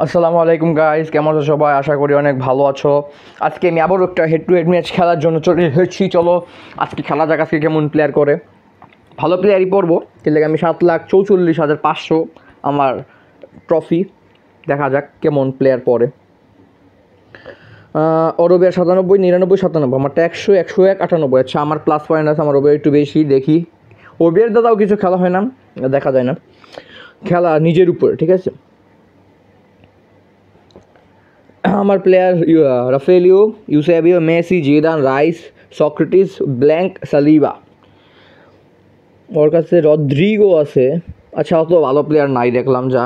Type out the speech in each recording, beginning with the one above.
আসসালামু আলাইকুম গাইস, কেমন আছো সবাই? আশা করি অনেক ভালো আছো। আজকে আমি আবারও একটা হেড টু হেড ম্যাচ খেলার জন্য চলে এসেছি। চলো আজকে খেলা যাক, আজকে কেমন প্লেয়ার করে। ভালো প্লেয়ারই পড়বো, কিন্তু আমি 7,44,500 আমার ট্রফি। দেখা যাক কেমন প্লেয়ার পড়ে। অরবিয়ার 97, 99, 97, আমারটা 100, 101, 98। আচ্ছা, আমার প্লাস পয়েন্ট আছে, আমার ওবিয়ার একটু বেশি। দেখি ওবিয়ার দাদাও কিছু খেলা হয় না, দেখা যায় না, খেলা নিজের উপর, ঠিক আছে। আমার প্লেয়ার রাফেলিও, Eusebio, Messi, Zidane, Rice, Socrates, Blanc, Saliba. ওর কাছে রদ্রিগো আছে। আচ্ছা, অত ভালো প্লেয়ার নাই দেখলাম, যা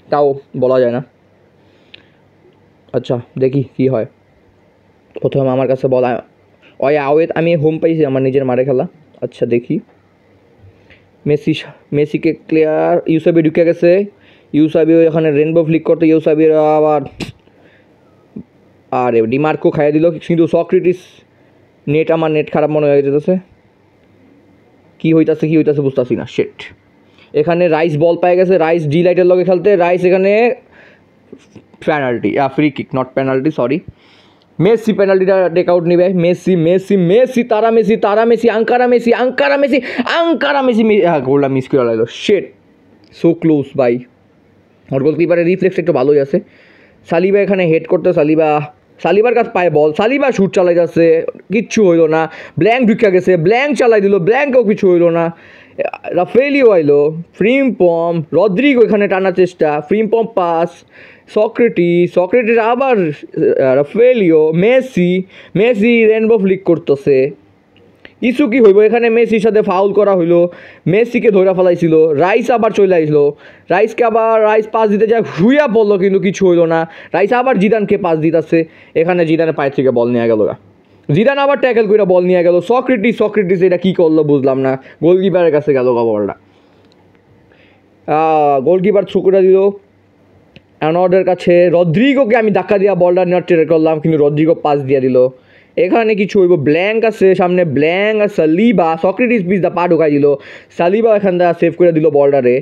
তাও বলা যায় না। আচ্ছা দেখি কি হয়। প্রথমে আমার কাছে বলা আওয়েত আমি হোম পাইছি আমার নিজের মারে খেলা। আচ্ছা দেখি, মেসিকে ক্লিয়ার। ইউসাবি ঢুকে গেছে। ইউসাবিও এখানে রেনবো ফ্লিক করতে, ইউসাবির আবার আরে ডিমার্কো খাইয়ে দিল, কিন্তু সক্রেটিস আমার নেট খারাপ মনে হয়ে যেতেছে। কি হইতাছে বুঝতেছি না। শেট, এখানে রাইস বল পেয়ে গেছে। রাইস ডি লাইটের লগে খেলতে। রাইস এখানে penalty, free kick, not penalty, sorry. Messi পেনাল্টিটা টেক আউট নিবে। মেসি তারা মেসি আঙ্কারা মেসি গোলটা মিস করে লাগলো। শেট, সো ক্লোজ ভাই। ওর গোলকিপারের রিফ্লেক্স একটু ভালোই আছে। সালিবা এখানে হেড করতে, সালিবার কাছে পায় বল, সালিবা শুট চালাই যাচ্ছে, কিচ্ছু হইলো না। ব্ল্যাঙ্ক ঢুকে গেছে, ব্ল্যাঙ্ক চালাই দিল, ব্ল্যাঙ্কেও কিছু হইলো না। রাফেলিও আইলো, ফ্রিম্পম, রদ্রিগো এখানে টানার চেষ্টা, ফ্রিম্পম পাস, সক্রেটিস আবার রাফেলিও, মেসি রেনবো ফ্লিক করতেছে। ইস্যু কি হইব এখানে? মেসির সাথে ফাউল করা হইলো, মেসিকে ধরে ফেলাইছিল। রাইস আবার চলে আসলো, রাইস পাস দিতে যায়, শুইয়া পড়লো, কিন্তু কিছু হইলো না। রাইস আবার জিদানকে পাস দিতেছে। এখানে জিদানের পায়ের থেকে বল নিয়ে গেল, জিদান আবার ট্যাকেল করে বল নিয়ে গেল। সক্রেটিস এটা কী করলো বুঝলাম না। গোলকিপারের কাছে গেল বলটা, গোলকিপার থ্রু করে দিল অ্যানওয়ার্ডের কাছে। রদ্রিগোকে আমি ধাক্কা দিয়া বলটা নেওয়ার ট্রাই করলাম, কিন্তু রদ্রিগো পাস দিয়ে দিল। এখানে কিছু হইব। ব্ল্যাঙ্ক আছে সামনে, ব্ল্যাঙ্ক আর সালিবা, সক্রেটিস পিস দা পা ঢুকাই দিল। সালিবা এখান থেকে সেভ করে দিল বলটারে।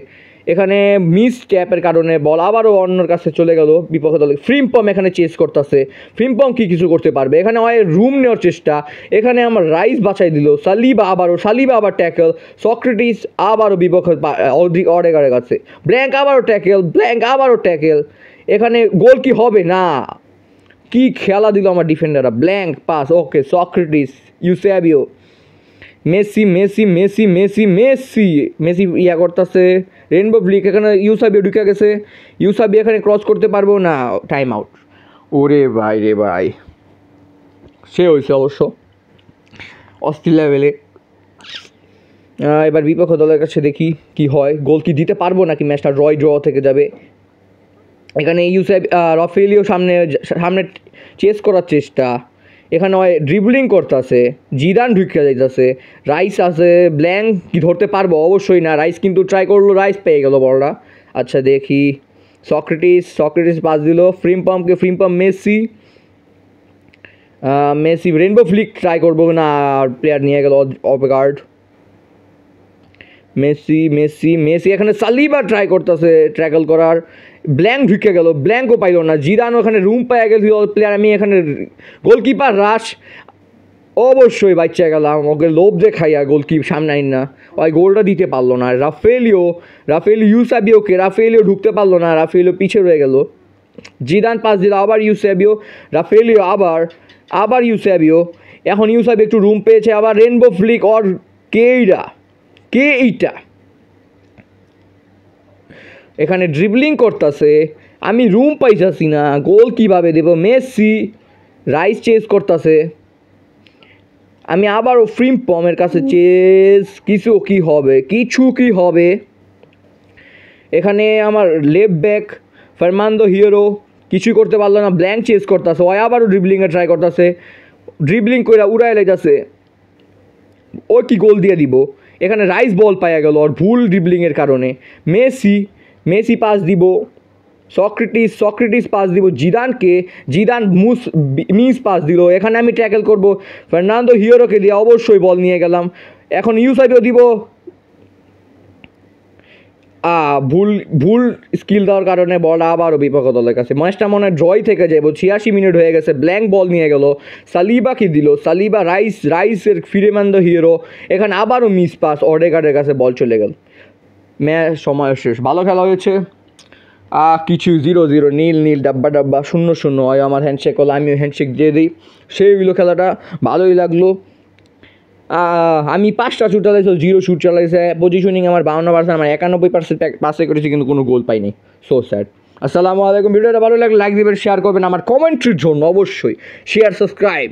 এখানে মিস ট্যাপের কারণে বল আবারও অন্যর কাছে চলে গেল বিপক্ষ দলে। ফ্রিম্পম এখানে চেস করতেছে। ফ্রিম্পম কি কিছু করতে পারবে? এখানে হয় রুম নেওয়ার চেষ্টা, এখানে আমার রাইস বাঁচাই দিল। সালিবা আবার ট্যাকেল, সক্রেটিস আবারও বিপক্ষ অডেগারের কাছে। ব্ল্যাঙ্ক আবারও ট্যাকেল। এখানে গোল কি হবে না? কি খেলা দিল আমার ডিফেন্ডাররা। ব্ল্যাঙ্ক পাস, ওকে, সক্রেটিস, ইউসেবিও, মেসি ইয়া করতেছে। রেনবো ফ্লিক, এখানে ইউসাবিও ঢুকে গেছে। ইউসাবি এখানে ক্রস করতে পারবো না, টাইম আউট। ওরে ভাই, সে হয়েছে অবশ্য অস্থির লেভেলে। এবার বিপক্ষ দলের কাছে দেখি কি হয়। গোল কি দিতে পারবো নাকি ম্যাচটা ড্র থেকে যাবে? এখানে রাফেলিও সামনে চেস করার চেষ্টা। এখানে ড্রিবলিং করতেছে, জিদান ঢুকে যাইতেছে। রাইস আছে, ব্ল্যাঙ্ক কি ধরতে পারবো? অবশ্যই না। রাইস কিন্তু ট্রাই করলো, রাইস পেয়ে গেল বলটা। আচ্ছা দেখি, সক্রেটিস পাস দিল ফ্রিম্পম, মেসি রেনবো ফ্লিক ট্রাই করবো না, প্লেয়ার নিয়ে গেল অপগার্ড। মেসি এখানে সালিবা ট্রাই করতেছে ট্র্যাকল করার, ব্ল্যাঙ্ক ঢুকে গেল, ব্ল্যাঙ্কও পাইল না। জিদানও এখানে রুম পাই গেল প্লেয়ার। আমি এখানে গোলকিপার রাশ, অবশ্যই বাচ্চা গেলাম, ওকে লোভ দেখাইয়া গোলকিপ সামনে আইন না, ওই গোলটা দিতে পারলো না। রাফেলিও রাফেলিও ঢুকতে পারলো না, রাফেলিও পিছিয়ে রয়ে গেল। জিদান পাস দিল, আবার ইউসেবিও, রাফেলিও আবার ইউসেবিও। এখন ইউসেবিও একটু রুম পেয়েছে, আবার রেনবো ফ্লিক। ওর কে এইটা এখানে ড্রিবলিং করতেছে, আমি রুম পাইতেছি না, গোল কিভাবে দেব? রাইস চেস করতেছে, আমি আবারও ফ্রিম্পমের কাছে চেস, কিছু কি হবে? এখানে আমার লেফট ব্যাক ফার্নান্দো হিয়েরো কিছুই করতে পারলো না, ব্ল্যাঙ্ক চেস করতেছে। ও আবারও ড্রিবলিংয়ে ট্রাই করতেছে, ড্রিবলিং করে উড়াই লাইতেছে। ও কি গোল দিয়ে দিব? এখানে রাইস বল পাইয়া গেল ওর ভুল ড্রিবলিংয়ের কারণে। মেসি পাস দিব, সক্রেটিস পাস দিব জিদানকে, জিদান মিস পাস দিল। এখানে আমি ট্যাকেল করব ফার্নান্দো হিয়েরোকে দিয়ে, অবশ্যই বল নিয়ে গেলাম। এখন ইউসাবিও দিব, ভুল ভুল স্কিল দেওয়ার কারণে বল আবারও বিপক্ষ দলের কাছে। ম্যাচটা মনে হয় ড্রই থেকে যাবো, 86 মিনিট হয়ে গেছে, ব্ল্যাঙ্ক বল নিয়ে গেল, সালিবা কি দিল, সালিবা রাইসের ফিরে ম্যান দ্য হিরো, এখানে আবারও মিস পাস, অডেগার্ডের কাছে বল চলে গেল। ম্যাচ সময় শেষ, ভালো খেলা হয়েছে। কিছু 0-0, নীল ডাব্বা 0-0 হয়। আমার হ্যান্ডশেক হলো, আমিও হ্যান্ডশেক দিয়ে দিই। সেই হইলো খেলাটা, ভালোই লাগলো। আমি 5টা শ্যুট চালাইছি, 0 শ্যুট চালাইছে। পজিশনিং আমার 52%, আমার 91% পাসে করেছি, কিন্তু কোনো গোল পাইনি। So sad. আসসালামু আলাইকুম। ভিডিওটা ভালো লাগলে লাইক দিবেন, শেয়ার করবেন। আমার কমেন্ট্রির জন্য অবশ্যই শেয়ার, সাবস্ক্রাইব।